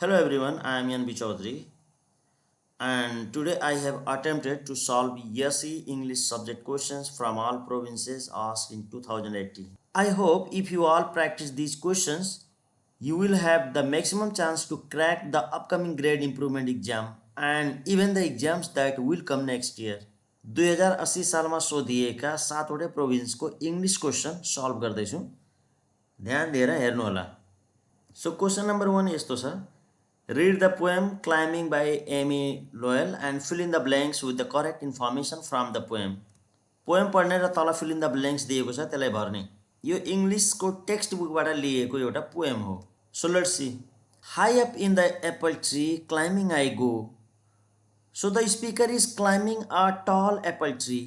Hello everyone, I am Yanbi Chaudhary and today I have attempted to solve YSE English subject questions from all provinces asked in 2018. I hope if you all practice these questions, you will have the maximum chance to crack the upcoming grade improvement exam and even the exams that will come next year. 2080 सालमा सोधिएका सातवटै प्रोभिन्सको English question solve गर्दैछौँ। ध्यान दिएर हेर्नुहोला। So question number 1 यस्तो छ। Read the poem Climbing by Amy Lowell and fill in the blanks with the correct information from the poem. Poem पढ्ने र तल fill in the blanks दिएको छ त्यसलाई भर्ने। यो इङ्ग्लिसको टेक्स्ट बुकबाट लिएको एउटा पोएम हो। So let's see. High up in the apple tree climbing I go. So the speaker is climbing a tall apple tree.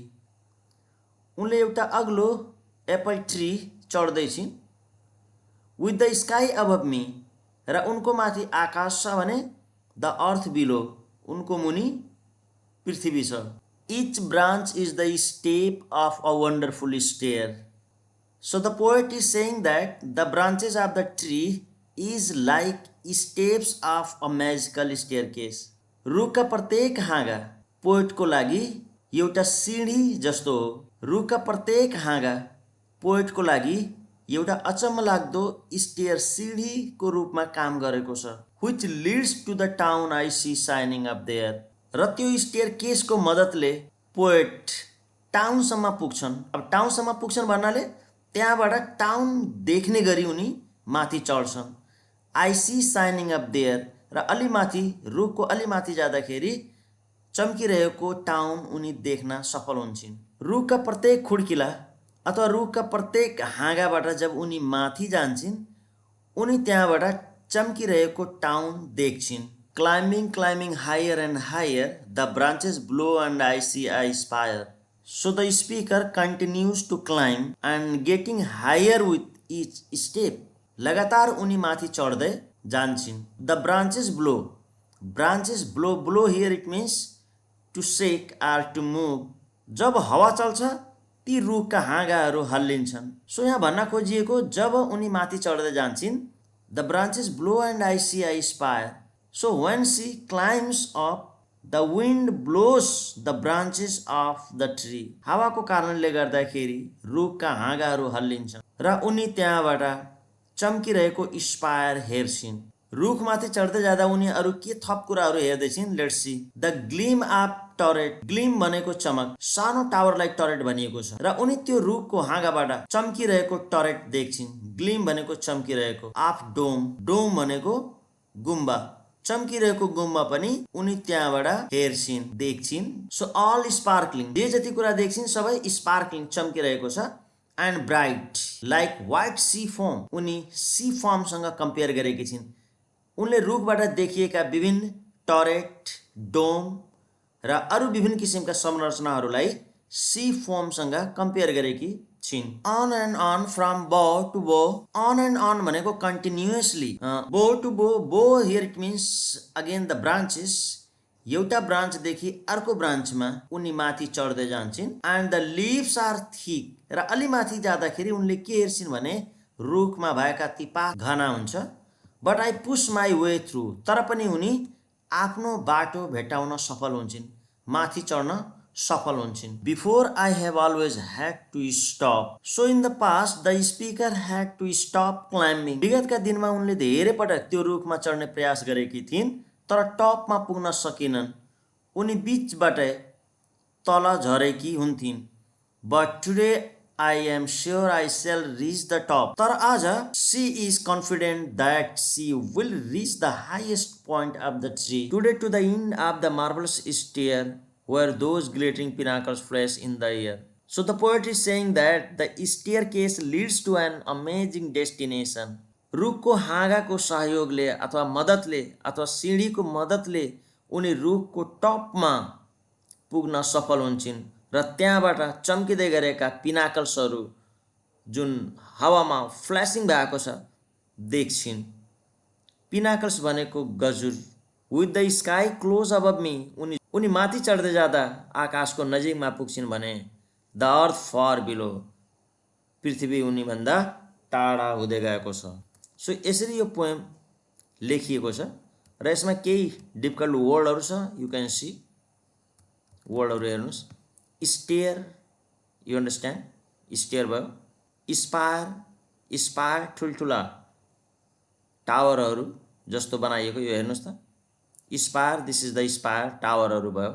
उनले एउटा अग्लो एप्पल ट्री चढ्दै छिन्। With the sky above me. र उनको माथि आकाश छ भने द अर्थ बिलो उनको मुनि पृथ्वी छ। Each branch is the step of a wonderful stair. So the poet is saying that the branches of the tree is like steps of a magical staircase. रुखका प्रत्येक हाँगा पोएटको लागि एउटा सिँढी जस्तो हो। रुखका प्रत्येक हाँगा पोएटको लागि एउटा अचम्म लाग्दो स्टेयर सिँढीको रूपमा काम गरेको छ। Which leads to the town I see shining up there. र त्यो स्टेयर केसको मद्दतले पोएट टाउनसम्म पुग्छन्। अब टाउनसम्म पुग्छन् भन्नाले त्यहाँबाट टाउन देख्ने गरी उनी माथि चढ्छन्। I see shining up there र अलि माथि रुखको अलि माथि जाँदाखेरि चम्किरहेको टाउन उनी देख्न सफल हुन्छन्। रुखका प्रत्येक खुड्किला अथवा रुखका प्रत्येक हाँगाबाट जब उनी माथि जान्छन् उनी त्यहाँबाट चम्किरहेको टाउन देख्छिन्। Climbing climbing higher and higher the branches blow and I see I spire. So the speaker continues to climb and getting higher with each step. लगातार उनी माथि चढ्दै जान्छन्। The branches blow. Branches blow blow here it means to shake or to move. जब हावा चल्छ ती रुखका हाँगाहरू हल्लिन्छन्। सो यहाँ भन्न खोजिएको जब उनी माथि चढ्दै जान्छन् the branches blow and I see I spire. So when she climbs up the wind blows the branches of the tree. हावाको कारणले गर्दाखेरि रुखका हाँगाहरू हल्लिन्छन् र उनी त्यहाँबाट चम्किरहेको स्पायर हेर्छिन्। रुखमाथि चढ्दै जाँदा उनी अरू के थप कुराहरू हेर्दैछिन्। Let's see. The gleam of turret. Gleam भनेको चमक। सानो टावरलाई टरेट भनिएको छ र उनी त्यो रुखको हाँगाबाट चम्किरहेको टरेट देख्छिन्। ग्लिम भनेको चम्किरहेको। अफ डोम। डोम भनेको गुम्बा। चम्किरहेको गुम्बा पनि उनी त्यहाँबाट हेर्छिन् देख्छिन्। So all sparkling. जे जति कुरा देख्छिन् सबै स्पार्कलिङ चम्किरहेको छ। And bright like white sea foam. उनी सी फोमसँग कम्पेयर गरेकी छिन्। उनले रुखबाट देखिएका विभिन्न टरेट डोम र अरू विभिन्न किसिमका संरचनाहरूलाई सी फोमसँग कम्पेयर गरेकी छिन्। On and on from bough to bough. On and on भनेको continuously. Bough to bough. Bough here it means again the branches. एउटा ब्रान्चदेखि अर्को ब्रान्चमा उनी माथि चढ्दै जान्छन्। And the leaves are thick. र अलि माथि जाँदाखेरि उनले के हेर्छिन् भने रुखमा भएका ती पात घना हुन्छ। But I push my way through. तर पनि उनी आफ्नो बाटो भेट्टाउन सफल हुन्छन्। माथि चढ्न सफल हुन्छन्। Before I have always had to stop. So in the past the speaker had to stop climbing. विगतका दिनमा उनले धेरै पटक त्यो रुखमा चढ्ने प्रयास गरेकी थिइन् तर टपमा पुग्न सकिनन्। उनी बिचबाट तल झरेकी हुन्थिन्। But today I am sure I shall reach the top. तर आज she is confident that she will reach the highest point of the tree. Today to the end of the marvelous stair where those glittering pinnacles flash in the air. So the poet is saying that the staircase leads to an amazing destination. रुखको हाँगाको सहयोगले अथवा मद्दतले अथवा सिँढीको मद्दतले उनी रुखको टपमा पुग्न सफल हुन्छन् र त्यहाँबाट चम्किँदै गरेका पिनाकल्सहरू जुन हावामा फ्ल्यासिङ भएको छ देख्छिन्। पिनाकल्स भनेको गजुर। With the sky close above me. उनी माथि चढ्दै जाँदा आकाशको नजिकमा पुग्छिन् भने द अर्थ फार बिलो। पृथ्वी उनीभन्दा टाढा हुँदै गएको छ। सो यसरी यो पोएम लेखिएको छ। र यसमा केही डिफिकल्ट वर्डहरु छ, यु क्यान सी वर्डहरु हेर्नुस्। स्टेयर, यु अन्डरस्ट्यान्ड, स्टेयर भयो। स्पायर, स्पायर ठुलठुला टावरहरु जस्तो बनाइएको, यो हेर्नुस् त, spire, this is the spire, टावरहरु भयो।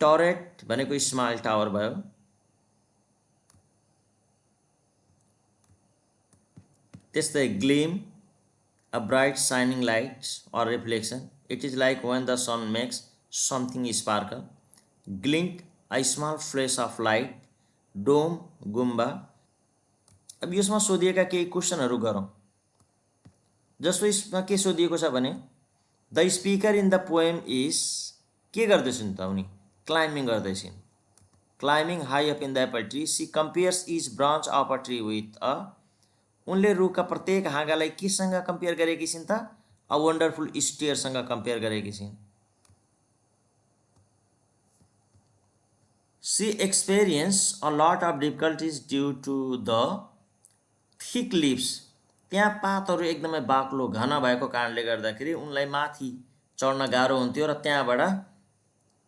टरेट भनेको स्मल टावर भयो। त्यस्तै gleam, a bright shining light or reflection, it is like when the sun makes something sparkle। glint, a small flash of light। dome, गुम्बा। अब यसमा सोधिएका केही क्वेशनहरु गरौँ। जस्तो यसमा के सोधिएको छ भने the speaker in the poem is, के गर्दैछन् त उनी? क्लाइम्बिङ गर्दैछिन्। Climbing high up in the apple tree, she compares each branch of a tree with a, उनले रुखका प्रत्येक हाँगालाई केसँग कम्पेयर गरेकी छिन् त? अ वन्डरफुल स्टेयरसँग कम्पेयर गरेकी छिन्। She experience a lot of difficulties due to the thick leaves, त्यहाँ पातहरू एकदमै बाक्लो घना भएको कारणले गर्दाखेरि उनलाई माथि चढ्न गाह्रो हुन्थ्यो र त्यहाँबाट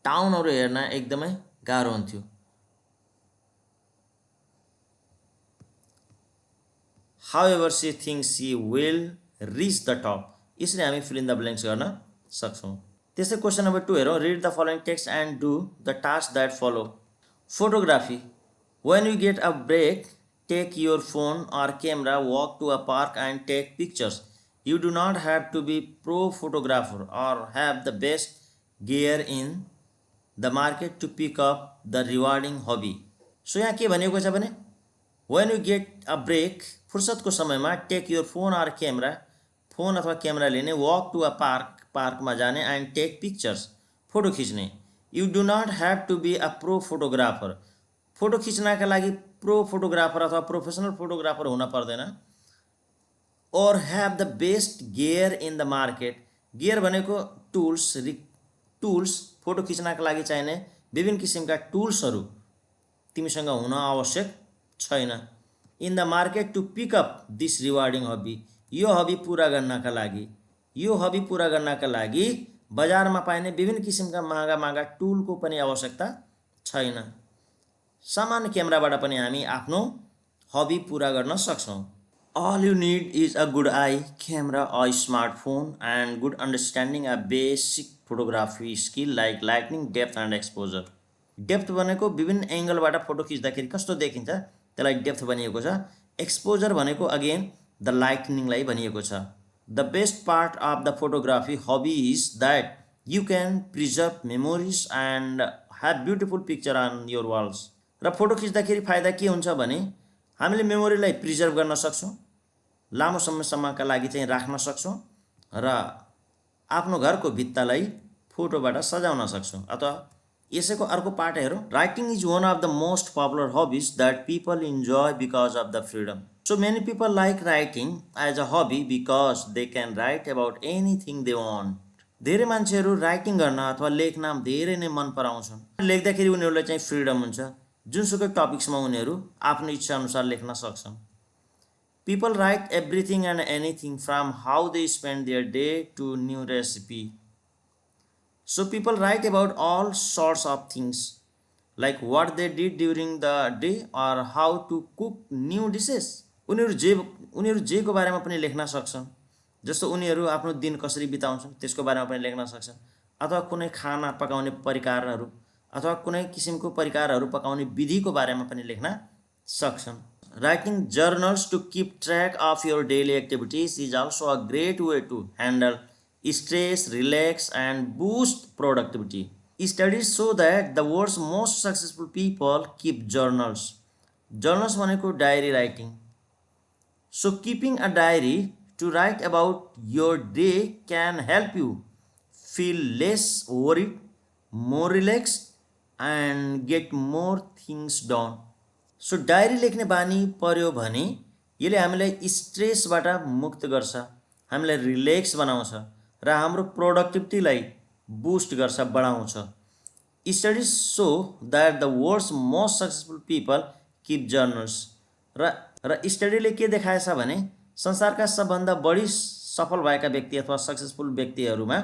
टाउनहरू हेर्न एकदमै गाह्रो हुन्थ्यो। However, she thinks she will reach the top। यसरी हामी fill in the blanks गर्न सक्छौँ। त्यसै क्वेशन नम्बर 2 हेरौँ। Read the following text and do the tasks that follow। Photography, when you get a break, take your phone or camera, walk to a park and take pictures। You do not have to be pro photographer or have the best gear in the market to pick up the rewarding hobby। So यहाँ के भनेको छ भने when you get a break, फुर्सदको समयमा take your phone or camera, phone अथवा camera लिने, walk to a park, पार्कमा जाने, एन्ड टेक पिक्चर्स, फोटो खिच्ने। You do not have to be a pro photographer, photo खिच्नका लागि प्रो फोटोग्राफर अथवा प्रोफेसनल फोटोग्राफर हुन पर्दैन। Or have the best gear in the market, gear भनेको tools, tools, फोटो खिच्नका लागि चाहिने विभिन्न किसिमका टुल्सहरू तिमीसँग हुन आवश्यक छैन। In the market to pick up this rewarding hobby, यो हबी पूरा गर्नका लागि, यो हबी पूरा गर्नका लागि बजारमा पाइने विभिन्न किसिमका महँगा महँगा टुलको पनि आवश्यकता छैन। सामान्य क्यामेराबाट पनि हामी आफ्नो हबी पूरा गर्न सक्छौँ। All you need is a good eye, camera, a smartphone, and good understanding a basic photography skill like lighting, depth and exposure। Depth भनेको विभिन्न एंगलबाट फोटो खिच्दाखेरि कस्तो देखिन्छ त्यसलाई डेप्थ भनिएको छ। एक्सपोजर भनेको अगेन द लाइटनिङलाई भनिएको छ। The best part of the photography hobby is that you can preserve memories and have beautiful picture on your walls. र फोटो खिच्दाखेरि फाइदा के हुन्छ भने हामीले मेमोरीलाई प्रिजर्भ गर्न सक्छौँ, लामो समयसम्मका लागि चाहिँ राख्न सक्छौँ र आफ्नो घरको भित्तालाई फोटोबाट सजाउन सक्छौँ। अथवा यसैको अर्को पार्ट हेरौँ। Writing is one of the most popular hobbies that people enjoy because of the freedom. So many people like writing as a hobby because they can write about anything they want. धेरै मान्छेहरू writing गर्न अथवा लेख्न धेरै नै मन पराउँछन्। लेख्दाखेरि उनीहरूलाई चाहिँ फ्रीडम हुन्छ, जुनसुकै टपिक्समा उनीहरू आफ्नो इच्छा अनुसार लेख्न सक्छन्। People write everything and anything from how they spend their day to new recipe. So people write about all sorts of things like what they did during the day or how to cook new dishes। उनीहरू जेको बारेमा पनि लेख्न सक्छन्, जस्तो उनीहरू आफ्नो दिन कसरी बिताउँछन् त्यसको बारेमा पनि लेख्न सक्छन्, अथवा कुनै खाना पकाउने परिकारहरू अथवा कुनै किसिमको परिकारहरू पकाउने विधिको बारेमा पनि लेख्न सक्छन्। Writing journals to keep track of your daily activities is also a great way to handle stress, relax and boost productivity। Studies show that the world's most successful people keep journals। Journals भनेको diary writing. So keeping a diary to write about your day can help you feel less worried, more relaxed and get more things done। So diary लेख्ने बानी पर्यो भने यसले हामीलाई स्ट्रेसबाट मुक्त गर्छ, हामीलाई रिल्याक्स बनाउँछ र हाम्रो प्रोडक्टिभिटीलाई बुस्ट गर्छ, बढाउँछ। Studies show that the world's most successful people keep journals. र स्टडीले के देखाएछ भने संसारका सबभन्दा बढी सफल भएका व्यक्ति अथवा सक्सेसफुल व्यक्तिहरूमा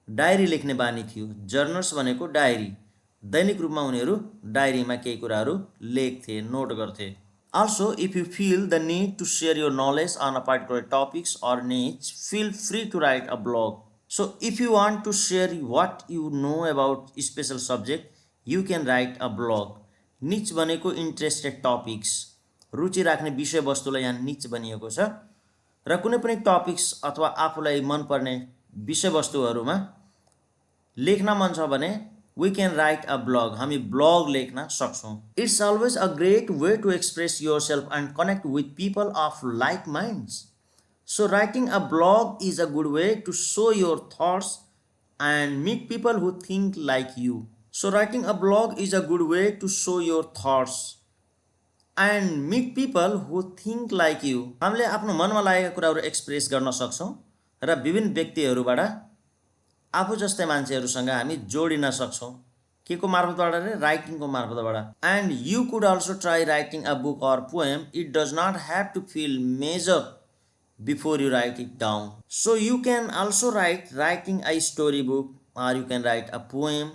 डायरी लेख्ने बानी थियो। जर्नल्स भनेको डायरी, दैनिक रूपमा उनीहरू डायरीमा केही कुराहरू लेख्थे, नोट गर्थे। Also, if you feel the need to share your knowledge on a particular topics or niche, feel free to write a blog. So, if you want to share what you know about a special subject, you can write a blog. Niche भनेको interested topics, रुचि राख्ने विषय वस्तुलाई यहाँ निच भनिएको छ। र कुनै पनि टपिक्स अथवा आफूलाई मनपर्ने विषय वस्तुहरूमा लेख्न मन छ भने we can write a blog, हामी ब्लग लेख्न सक्छौं। It's always a great way to express yourself and connect with people of like minds. So writing a blog is a good way to show your thoughts and meet people who think like you. So writing a blog is a good way to show your thoughts and meet people who think like you. हामीले आफ्नो मनमा लागेका कुराहरू express गर्न सक्छौं र विभिन्न व्यक्तिहरूबाट आफू जस्तै मान्छेहरूसँग हामी जोडिन सक्छौं। के को मार्फतबाट रे? राइटिङ को मार्फतबाट। And you could also try writing a book or poem. It does not have to feel major before you write it down. So you can also writing a story book or you can write a poem.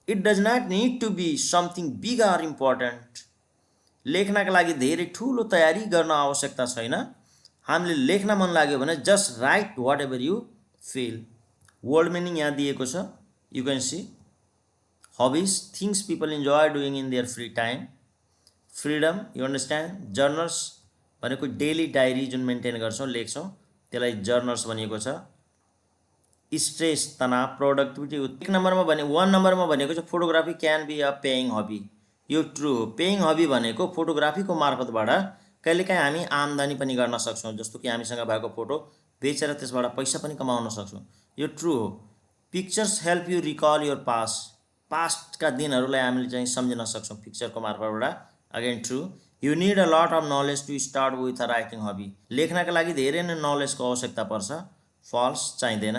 It does not need to be something big or important. लेख्नका लागि धेरै ठुलो तयारी गर्न आवश्यकता छैन। हामीले लेख्न मन लाग्यो भने just write whatever you feel. Word meaning यहाँ दिएको छ, you can see. Hobbies, things people enjoy doing in their free time. Freedom, you understand. Journals भनेको डेली डायरी जुन मेन्टेन गर्छौँ, लेख्छौँ, त्यसलाई जर्नल्स भनिएको छ। स्ट्रेस, तनाव। प्रोडक्टिभिटी, एक नम्बरमा भने 1 नम्बरमा भनेको छ photography can be a paying hobby. यो ट्रु हो। पेइङ हबी भनेको फोटोग्राफीको मार्फतबाट कहिलेकाहीँ हामी आम्दानी पनि गर्न सक्छौँ, जस्तो कि हामीसँग भएको फोटो बेचेर त्यसबाट पैसा पनि कमाउन सक्छौँ। यो ट्रु हो। Pictures help you recall your पास्टका दिनहरूलाई हामीले चाहिँ सम्झिन सक्छौँ पिक्चरको मार्फतबाट। Again true. You need a lot of knowledge to start with a writing hobby. लेख्नका लागि धेरै नै नलेजको आवश्यकता पर्छ। फल्स, चाहिँदैन।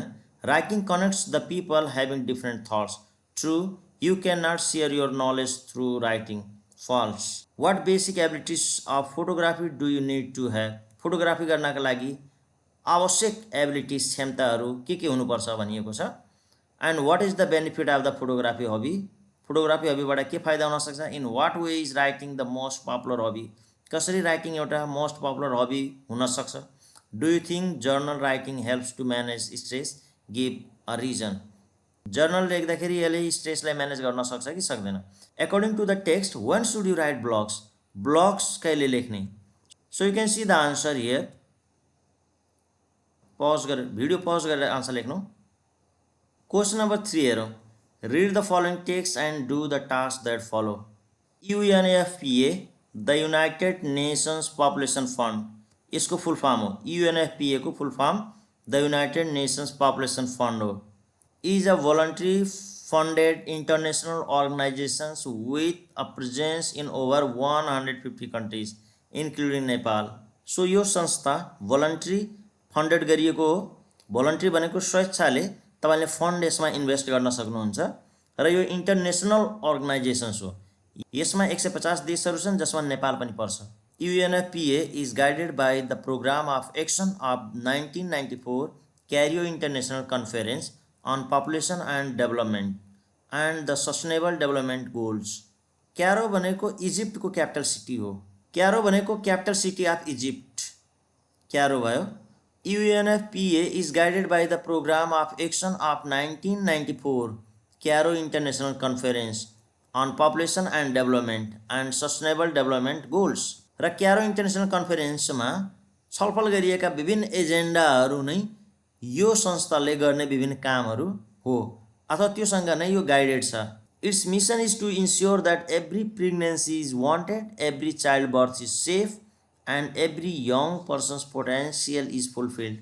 Writing connects the people having different thoughts. True. You can not share your knowledge through writing. False. What basic abilities of photography do you need to have. Photography गर्नका लागि आवश्यक एबिलिटिज, क्षमताहरू के हुनुपर्छ भनिएको छ। And what is the benefit of the photography hobby. Photography हबीबाट के फाइदा हुन सक्छ। In what way is writing the most popular hobby. कसरी राइटिङ एउटा मोस्ट पपुलर हबी हुन सक्छ। Do you think journal writing helps to manage stress. Give a reason. Journal लेख्दाखेरि यसले स्ट्रेसलाई म्यानेज गर्न सक्छ कि सक्दैन। According to the text, when should you write blogs. Blogs कहिले लेख्ने। So you can see the answer here. Pause गरेर भिडियो पज गरेर आन्सर लेख्नु। क्वेसन नम्बर 3 हेरौँ। Read the following text and do the task that follow. UNFPA, the United Nations population fund, यसको full form हो। UNFPA को full form the United Nations population fund हो। Is a voluntary funded international organisations with a presence in over 150 countries including Nepal. So यो संस्था भोलन्ट्री funded गरिएको हो। भोलन्ट्री भनेको स्वेच्छाले तपाईँले फन्ड यसमा इन्भेस्ट गर्न सक्नुहुन्छ र यो इन्टरनेसनल अर्गनाइजेसन्स हो। यसमा 150 देशहरू छन् जसमा नेपाल पनि पर्छ। UNFPA is guided by the programme of action of 1994 Cairo international conference on population and development and the sustainable development goals. Cairo भनेको इजिप्टको क्यापिटल सिटी हो। क्यारो भनेको capital city of Egypt Cairo भयो। UNFPA is guided by the Program of Action of 1994 Cairo International Conference on Population and Development and Sustainable Development Goals। र क्यारो international कन्फरेन्समा छलफल गरिएका विभिन्न एजेन्डाहरू नै यो संस्थाले गर्ने विभिन्न कामहरू हो अथवा त्योसँग नै यो गाइडेड छ। Its mission is to ensure that every pregnancy is wanted, every child birth is safe and every young person's potential is fulfilled.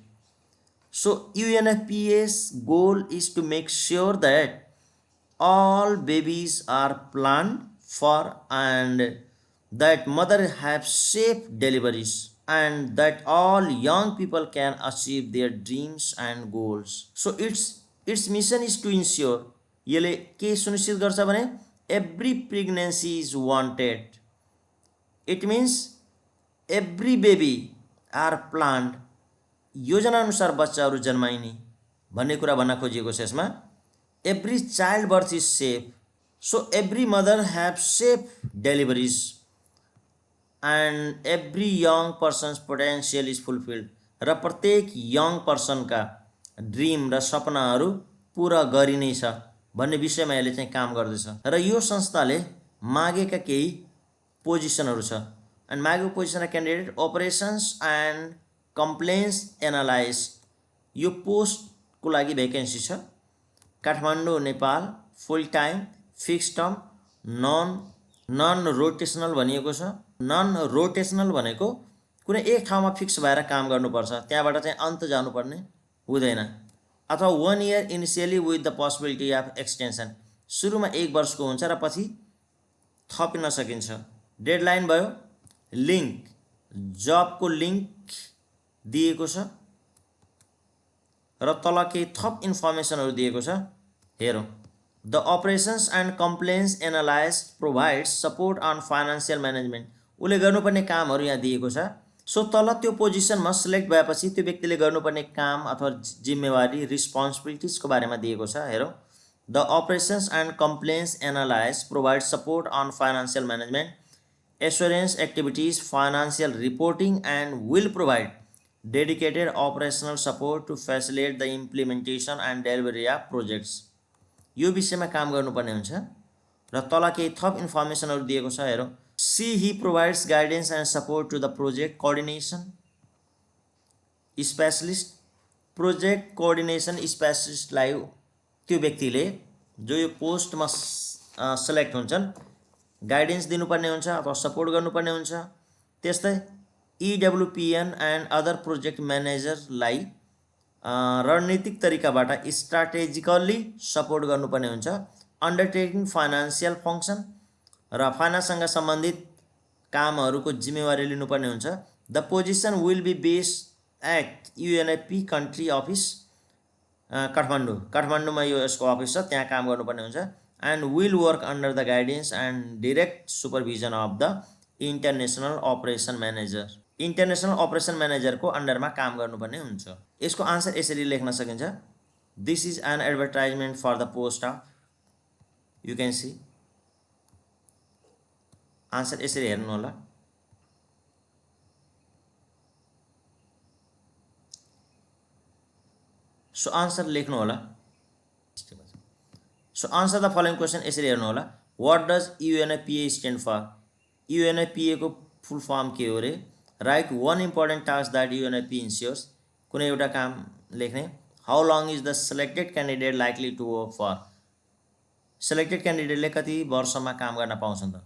So UNFPA's goal is to make sure that all babies are planned for and that mothers have safe deliveries and that all young people can achieve their dreams and goals. So its mission is to ensure, यसले के सुनिश्चित गर्छ भने every pregnancy is wanted. It means every baby are planned योजना अनुसार बच्चाहरू जन्माइने भन्ने कुरा भन्न खोजिएको छ यसमा। Every child birth is safe, so every mother have safe डेलिभरिज and every young persons potential is fulfilled, र प्रत्येक यङ पर्सनका ड्रिम र सपनाहरू पुरा गरिनै छ भन्ने विषयमा यसले चाहिँ काम गर्दछ। र यो संस्थाले मागेका केही पोजिसनहरू छ, एन्ड मागेको position candidate operations and compliance analyse, यो पोस्टको लागि भ्याकेन्सी छ। Kathmandu Nepal, full time, fix term, non rotational भनिएको छ। नन रोटेसनल भनेको कुनै एक ठाउँमा फिक्स भएर काम गर्नुपर्छ, त्यहाँबाट चाहिँ अन्त जानुपर्ने हुँदैन। अथवा 1 year initially with the possibility of extension, सुरुमा 1 वर्षको हुन्छ र पछि थपिन सकिन्छ। डेडलाइन भयो। लिङ्क, जबको लिङ्क दिएको छ र तल केही थप इन्फर्मेसनहरू दिएको छ। हेरौँ। The operations and compliance analyst provides support on financial management, उसले गर्नुपर्ने कामहरू यहाँ दिएको छ। सो तल त्यो पोजिसनमा सिलेक्ट भएपछि त्यो व्यक्तिले गर्नुपर्ने काम अथवा जिम्मेवारी रिस्पोन्सिबिलिटिजको बारेमा दिएको छ। हेरौँ। The operations and compliance analyst provide support on financial management, assurance activities, financial reporting and will provide dedicated operational support to facilitate the implementation and delivery of projects, यो विषयमा काम गर्नुपर्ने हुन्छ। र तल केही थप इन्फर्मेसनहरू दिएको छ। हेरौँ। He provides guidance and support to the project coordination specialist, project coordination स्पेसलिस्टलाई त्यो व्यक्तिले जो यो पोस्टमा सेलेक्ट हुन्छन् गाइडेन्स दिनुपर्ने हुन्छ अथवा सपोर्ट गर्नुपर्ने हुन्छ। त्यस्तै EWPN एन्ड अदर प्रोजेक्ट म्यानेजरलाई रणनीतिक तरिकाबाट स्ट्राटेजिकल्ली सपोर्ट गर्नुपर्ने हुन्छ। अन्डरटेकिङ फाइनेन्सियल फङ्सन, र फाइनेन्ससँग सम्बन्धित कामहरूको जिम्मेवारी लिनुपर्ने हुन्छ। The position will be based at UNEP country office, काठमाडौँमा यो यसको अफिस छ, त्यहाँ काम गर्नुपर्ने हुन्छ। And will work under the guidance and direct supervision of the international operation manager, international operation म्यानेजरको अन्डरमा काम गर्नुपर्ने हुन्छ। यसको आन्सर यसरी लेख्न सकिन्छ। This is an advertisement for the post of, you can see. Answer यसरी हेर्नु होला। सो आन्सर लेख्नु होला। So answer the following question यसरी हेर्नु होला। What does UNFPA stand for? UNFPA को फुल फर्म के हो रे? Write one important task that UNFPA ensures, कुनै एउटा काम लेख्ने। How long is the selected candidate likely to work for? Selected क्यान्डिडेटले कति वर्षमा काम गर्न पाउँछन् त?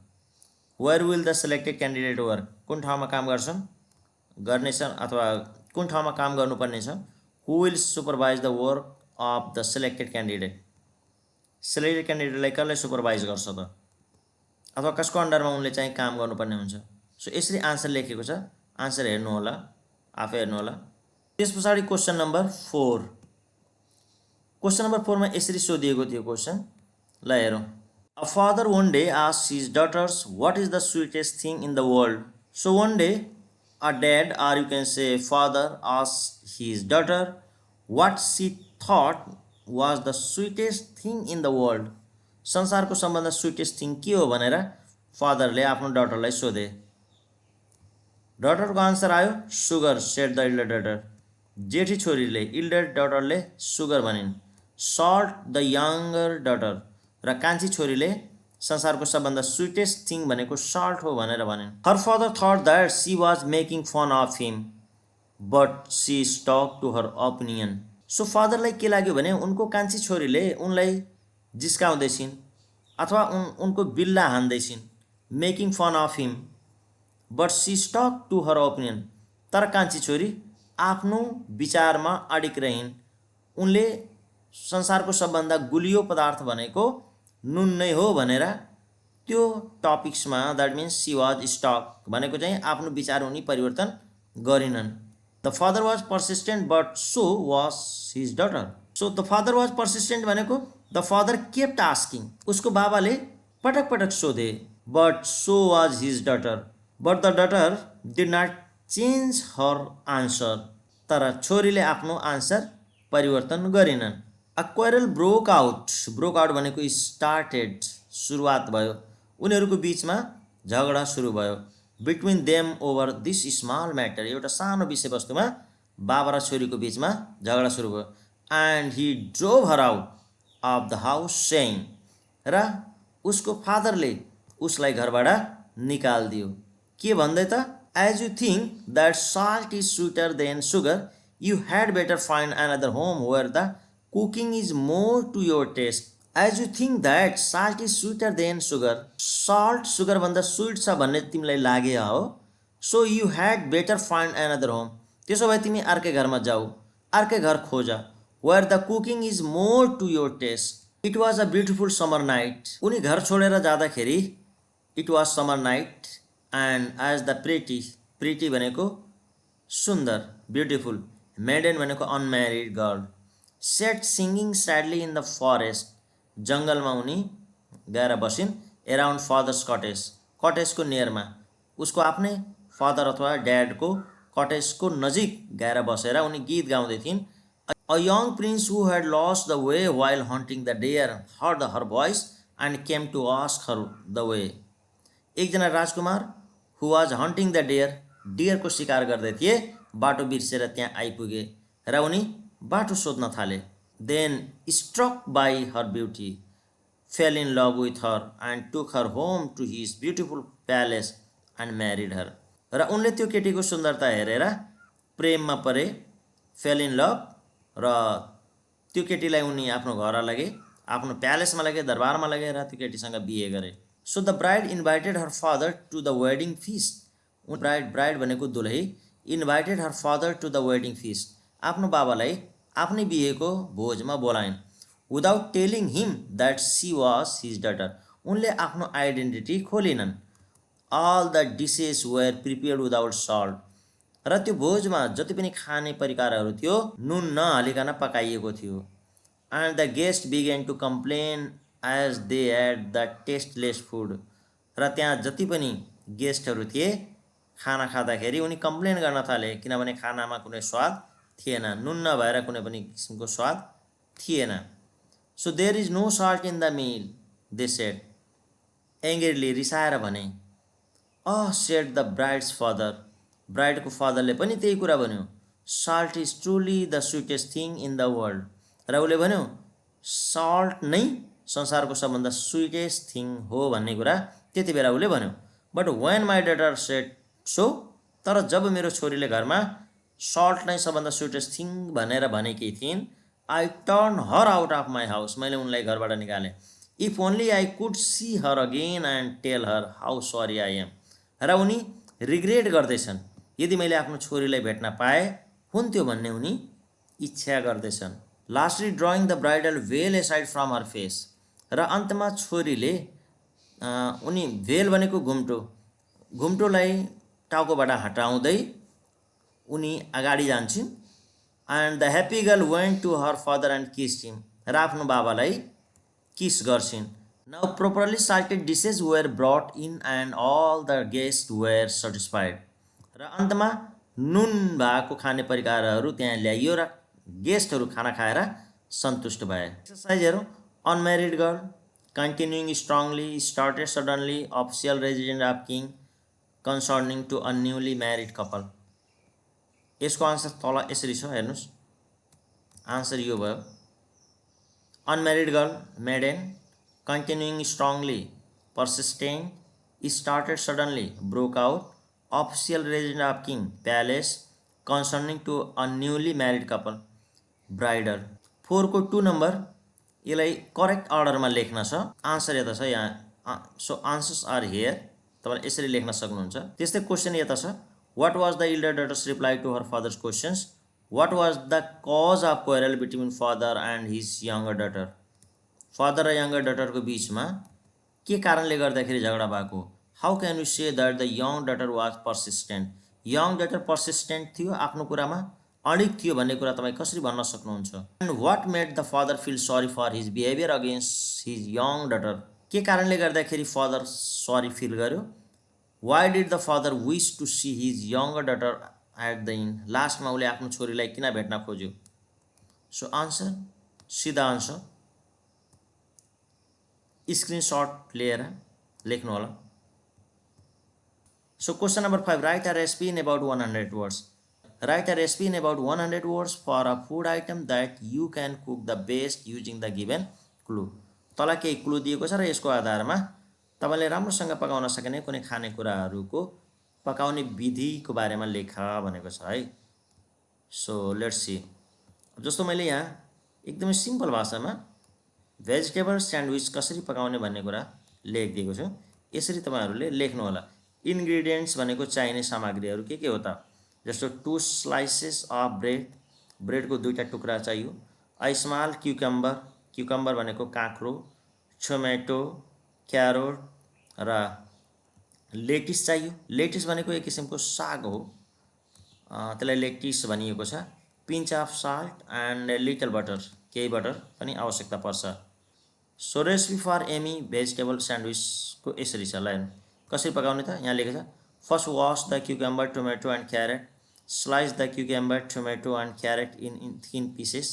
Where will the selected candidate work? कुन ठाउँमा काम गर्छन् गर्नेछन् अथवा कुन ठाउँमा काम गर्नुपर्ने छ? Who will supervise the work of the selected candidate? Selected क्यान्डिडेटलाई कसले सुपरभाइज गर्छ त? अथवा कसको अन्डरमा उनले चाहिँ काम गर्नुपर्ने हुन्छ? सो यसरी आन्सर लेखेको छ। आन्सर हेर्नु होला, आफै हेर्नु होला। त्यस पछाडि क्वेसन नम्बर 4, क्वेसन नम्बर 4 मा यसरी सोधिएको थियो क्वेसन, ल हेरौँ। A father one day asked his daughters, what is the sweetest thing in the world? So one day a dad, or you can say father, asked his daughter what she thought was the sweetest thing in the world. संसारको सबभन्दा sweetest thing के हो भनेर फादरले आफ्नो डटरलाई सोधे। डटरको answer आयो sugar, shed the elder daughter. जेठी छोरीले, इल्डर डटरले सुगर भनिन्। सल्ट द यङ्गर डटर, र कान्छी छोरीले संसारको सबभन्दा स्वीटेस्ट थिङ भनेको सल्ट हो भनेर भनिन्। Her father thought that she was making fun of him but she stuck to her opinion. So फादरलाई के लाग्यो भने उनको कान्छी छोरीले उनलाई जिस्काउँदैछिन् अथवा उनको बिल्ला हान्दैछिन्, making fun of him but she stuck to her opinion. तर कान्छी छोरी आफ्नो विचारमा अडिक रहिन्। उनले संसारको सबभन्दा गुलियो पदार्थ भनेको नुन नै हो भनेर त्यो टपिक्समा, that means she was stuck भनेको चाहिँ आफ्नो विचार उनी परिवर्तन गरिनन्। The father was persistent but so was his daughter. So the father was persistent भनेको द फादर केप्ट आस्किङ, उसको बाबाले पटक पटक सोधे, but so was his daughter, but the daughter did not change her answer. तर छोरीले आफ्नो answer परिवर्तन गरेनन्। अ क्वारल ब्रोक आउट भनेको स्टार्टेड सुरुवात भयो, उनीहरूको बिचमा झगडा सुरु भयो। Between them over this small matter, एउटा सानो विषयवस्तुमा बाबा र छोरीको बिचमा झगडा सुरु भयो। And he drove her out of the house saying, र उसको फादरले उसलाई घरबाट निकालिदियो के भन्दै त, as you think that salt is sweeter than sugar you had better find another home where the cooking is more to your taste. As you think that salt is sweeter than sugar, salt सुगरभन्दा sweet छ भन्ने तिमीलाई लागे हो, so you had better find another home, त्यसो भए तिमी अर्कै घरमा जाऊ, अर्कै घर खोज, where the cooking is more to your taste. It was a beautiful summer night, उनी घर छोडेर जाँदाखेरि it was summer night, and as the pretty भनेको सुन्दर, ब्युटिफुल, मेडेन भनेको unmarried girl, set singing sadly in the forest, जङ्गलमा उनी गएर बसिन्, एराउन्ड फादर्स कटेजको नियरमा, उसको आफ्नै फादर अथवा ड्याडको कटेजको नजिक गएर बसेर उनी गीत गाउँदै थिइन्। A young prince who had lost the way while hunting the deer heard her voice and came to ask her the way. एकजना राजकुमार who was hunting the deer, डियरको शिकार गर्दै थिए, बाटो बिर्सेर त्यहाँ आइपुगे र उनी बाटो सोध्न थाले। Then struck by her beauty, fell in love with her and took her home to his beautiful palace and married her. र उनले त्यो केटीको सुन्दरता हेरेर प्रेममा परे, fell in love, र त्यो केटीलाई उनी आफ्नो घर लगे, आफ्नो प्यालेसमा लगे, दरबारमा लगे र त्यो केटीसँग बिहे गरे। So the bride invited her father to the wedding feast, bride भनेको दुलही, invited her father to the wedding feast, आफ्नो बाबालाई आफ्नै बिहेको भोजमा बोलाइन्। Without telling him that she was his daughter, उनले आफ्नो आइडेन्टिटी खोलिनन्। All the dishes were prepared without salt, र त्यो भोजमा जति पनि खाने परिकारहरू थियो नुन नहालिकन पकाइएको थियो। And the guest began to complain as they ate the tasteless food, र त्यहाँ जति पनि गेस्टहरू थिए खाना खाँदाखेरि उनी कम्प्लेन गर्न थाले, किनभने खानामा कुनै स्वाद थिएन, नुन नभएर कुनै पनि किसिमको स्वाद थिएन। So there is no salt in the meal they said, angrily रिसाएर भने। सेड द ब्राइड्स फादर, ब्राइडको फादरले पनि त्यही कुरा भन्यो, salt is truly the sweetest thing in the world, र उसले भन्यो सल्ट नै संसारको सबभन्दा स्विटेस्ट थिङ हो भन्ने कुरा त्यति बेला उसले भन्यो। But when my daughter said so, तर जब मेरो छोरीले घरमा सल्ट नै सबभन्दा स्विटेस्ट थिङ भनेर भनेकी थिइन्, I turn her out of my house, मैले उनलाई घरबाट निकालेँ। If only I could see her again and tell her how sorry I am, र उनी रिग्रेट गर्दैछन्, यदि मैले आफ्नो छोरीलाई भेट्न पाए हुन्थ्यो भन्ने उनी इच्छा गर्दैछन्। लास्टली ड्रइङ द ब्राइडल भेल एसाइड फ्रम हर फेस, र अन्तमा छोरीले उनी भेल भनेको घुम्टोलाई टाउकोबाट हटाउँदै उनी अगाडि जान्छन्। And the happy girl went to her father and kissed him, र आफ्नो बाबालाई किस गर्छिन्। Now properly salted dishes were brought in and all the guest were satisfied, र अन्तमा नुन भएको खाने परिकारहरू त्यहाँ ल्याइयो र गेस्टहरू खाना खाएर सन्तुष्ट भए। एक्सर्साइज हेरौँ। Unmarried girl, continuing strongly, started suddenly, official resident of king, concerning to a newly married couple. यसको आन्सर तल यसरी छ, हेर्नुहोस्, आन्सर यो भयो। Unmarried girl maiden, continuing strongly persistent, started suddenly broke out, official resident of king palace, concerning to a newly married couple bridal. 4 को 2 number, यसलाई correct अर्डरमा लेख्न छ, आन्सर यता छ यहाँ। सो आन्सर्स आर हियर, तपाईँले यसरी लेख्न सक्नुहुन्छ। त्यस्तै क्वेसन यता छ, what was the elder daughter's reply to her father's questions, what was the cause of quarrel between father and his younger daughter, father र यङ्गर डटरको बिचमा के कारणले गर्दाखेरि झगडा भएको। How can you say that the young daughter was persistent, young daughter persistent थियो, आफ्नो कुरामा अडिग थियो भन्ने कुरा तपाईँ कसरी भन्न सक्नुहुन्छ। And what made the father feel sorry for his behaviour against his young daughter, के कारणले गर्दाखेरि फादर सरी फिल गर्यो। Why did the father wish to see his younger daughter at the end लास्टमा उसले आफ्नो छोरीलाई किन भेट्न खोज्यो? सो आन्सर सिधा आन्सर स्क्रिनशट लिएर लेख्नु होला। So question number 5, write a recipe in about 100 words. Write a recipe in about 100 words for a food item that you can cook the best using the given clue. तल केही clue दिएको छ र यसको आधारमा तपाईले राम्रोसँग पकाउन सकिने कुनै खानेकुराहरूको पकाउने विधिको बारेमा लेख भनेको छ है। So let's see. जस्तो मैले यहाँ एकदमै सिम्पल भाषामा भेजिटेबल स्यान्डविच कसरी पकाउने भन्ने कुरा लेखिदिएको छु। यसरी तपाईहरुले लेख्नु होला। इन्ग्रेडिएन्ट्स भनेको चाहिने सामग्रीहरू के हो त? जस्तो 2 स्लाइसेस अफ ब्रेड, ब्रेडको 2टा टुक्रा चाहियो। अ स्मल क्युकम्बर, क्युकम्बर भनेको काँक्रो, टोमेटो, क्यारोट र लेटिस चाहियो। लेटिस भनेको एक किसिमको साग हो, त्यसलाई लेटिस भनिएको छ। Pinch of salt and little butter, केही बटर पनि आवश्यकता पर्छ। So recipe for Amy vegetable स्यान्डविचको यसरी छ। ल कसरी पकाउने त? यहाँ लेखेको छ, first wash the cucumber, tomato and carrot, slice the cucumber, tomato and carrot in thin pieces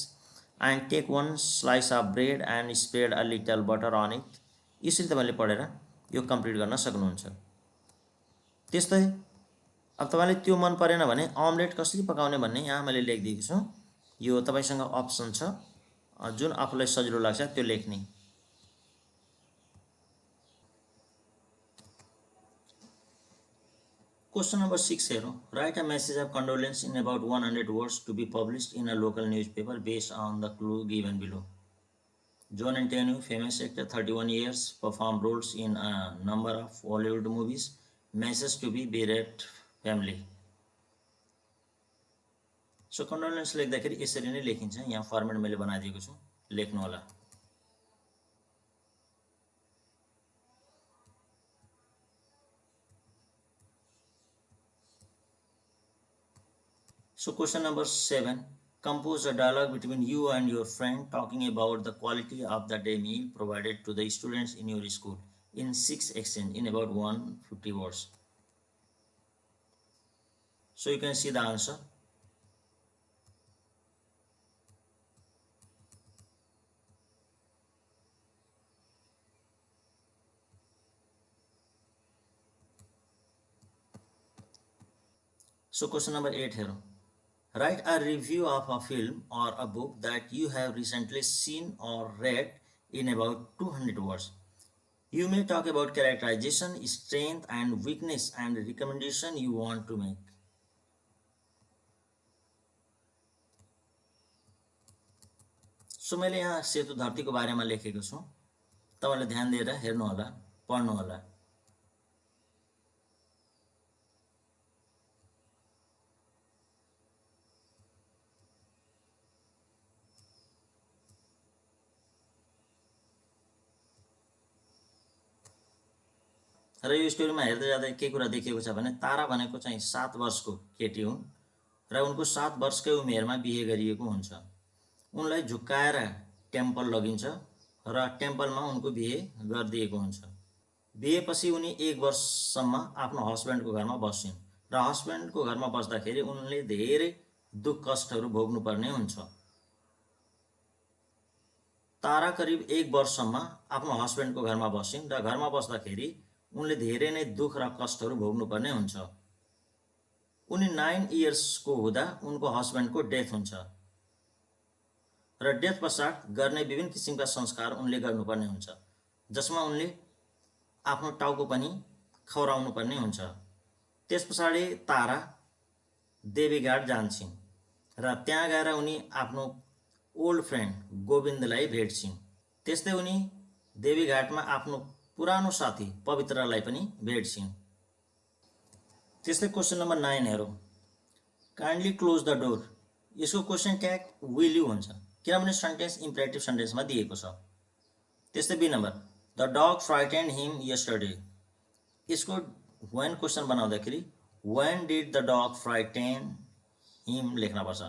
and take 1 slice of bread and spread a little butter on it. यसरी तपाईँले पढेर यो कम्प्लिट गर्न सक्नुहुन्छ। त्यस्तै अब तपाईलाई त्यो मन परेन भने अमलेट कसरी पकाउने भन्ने यहाँ मैले लेखिदिएको छु। यो तपाईसँग अप्सन छ, जुन आफूलाई सजिलो लाग्छ त्यो लेख्ने। क्वेश्चन नंबर 6 हेरौँ। Write a message of condolence in about 100 words to be published in a local newspaper based on the clue given below. John Antonio, famous actor, 31 years, performed roles in a number of Hollywood movies. Message to be buried family. So condolence लेख्दाखेरि यसरी नै लेखिन्छ। यहाँ format मैले बनाइदिएको छु, लेख्नु होला। So question number 7, compose a dialogue between you and your friend talking about the quality of the day meal provided to the students in your school in 6 exchange in about 150 words. So you can see the answer. So question number 8 here. Write a review of a film or a book that you have recently seen or read in about 200 words. You may talk about characterization, strength and weakness and recommendation you want to make. So मैले यहाँ सेतु धरतीको बारेमा लेखेको छु। तपाईले ध्यान दिएर हेर्नु होला, पढ्नु होला। र यो स्टोरीमा हेर्दै जाँदा के कुरा देखिएको छ भने तारा भनेको चाहिँ 7 वर्षको केटी हुन् र उनको 7 वर्षकै उमेरमा बिहे गरिएको हुन्छ। उनलाई झुक्काएर टेम्पल लगिन्छ र टेम्पलमा उनको बिहे गरिदिएको हुन्छ। बिहेपछि उनी 1 वर्षसम्म आफ्नो हस्बेन्डको घरमा बस्छिन् र हस्बेन्डको घरमा बस्दाखेरि उनले धेरै दुःख कष्टहरू भोग्नुपर्ने हुन्छ। तारा करिब 1 वर्षसम्म आफ्नो हस्बेन्डको घरमा बस्छिन् र घरमा बस्दाखेरि उनले धेरै नै दुःख र कष्टहरू भोग्नुपर्ने हुन्छ। उनी 9 इयर्सको हुँदा उनको हस्बेन्डको डेथ हुन्छ र डेथ पश्चात गर्ने विभिन्न किसिमका संस्कार उनले गर्नुपर्ने हुन्छ, जसमा उनले आफ्नो टाउको पनि खौराउनु पर्ने हुन्छ। त्यसपछाडि तारा देवीघाट जान्छिन् र त्यहाँ गएर उनी आफ्नो ओल्ड फ्रेन्ड गोविन्दलाई भेट्छिन्। त्यस्तै उनी देवीघाटमा आफ्नो पुरानो साथी पवित्रलाई पनि भेट्छिन्। त्यस्तै क्वेशन नम्बर 9 हेरौँ। Kindly close the door. यसको क्वेशन ट्याग विल यु हुन्छ, किनभने सेन्टेन्स इम्पेरेटिभ सेन्टेन्समा दिएको छ। त्यस्तै B number, the dog frightened him yesterday. यसको व्हेन क्वेशन बनाउँदाखेरि when did the dog frighten him लेख्नुपर्छ।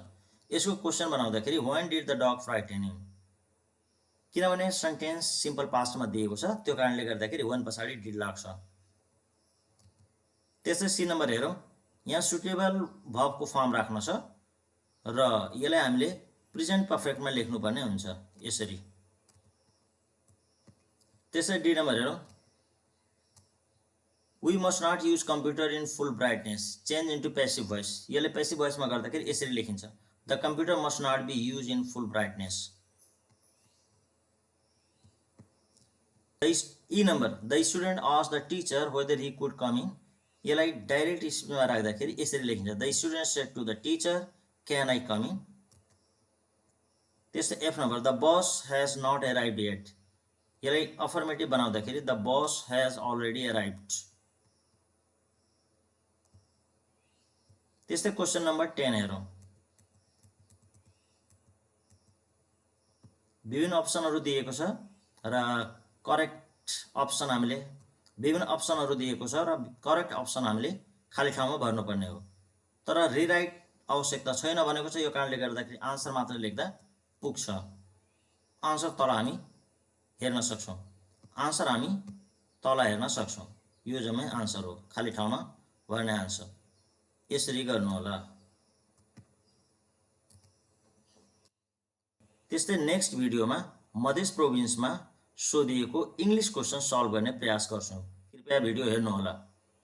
यसको क्वेशन बनाउँदाखेरि when did the dog frighten him, किनभने सेन्टेन्स सिम्पल पास्टमा दिएको छ, त्यो कारणले गर्दाखेरि व्हेन पछाडि डिड लाग्छ। त्यस्तै सी नम्बर हेरौँ। यहाँ सुटेबल भर्बको फर्म राख्न छ र यसलाई हामीले प्रेजेन्ट पर्फेक्टमा लेख्नुपर्ने हुन्छ यसरी। त्यसै डी नम्बर हेरौँ, we must not use computer in full brightness change into passive voice. यसले पेसिभ भोइसमा गर्दाखेरि यसरी लेखिन्छ, the computer must not be use in full brightness. E number, the student asked the teacher whether he could come in. यसलाई direct स्पिचमा राख्दाखेरि यसरी लेखिन्छ, the student said to the teacher can I come in. त्यस्तै F number, the bus has not एराइभड yet. यसलाई affirmative बनाउँदाखेरि the bus has already एराइभड। त्यस्तै question number 10 हेरौँ, विभिन्न अप्सनहरू दिएको छ र करेक्ट अप्सन हामीले विभिन्न अप्सनहरू दिएको छ र करेक्ट अप्सन हामीले खाली ठाउँमा भर्नुपर्ने हो। तर रिराइट आवश्यकता छैन भनेको छ, यो कारणले गर्दाखेरि आन्सर मात्र लेख्दा पुग्छ। आन्सर तल हामी हेर्न सक्छौँ, आन्सर हामी तल हेर्न सक्छौँ। यो जम्मै आन्सर हो, खाली ठाउँमा भर्ने आन्सर। यसरी गर्नु होला। त्यस्तै नेक्स्ट भिडियोमा मधेस प्रोभिन्समा सोधिएको इङ्ग्लिस क्वेसन सल्भ गर्ने प्रयास गर्छौँ। कृपया भिडियो हेर्नुहोला।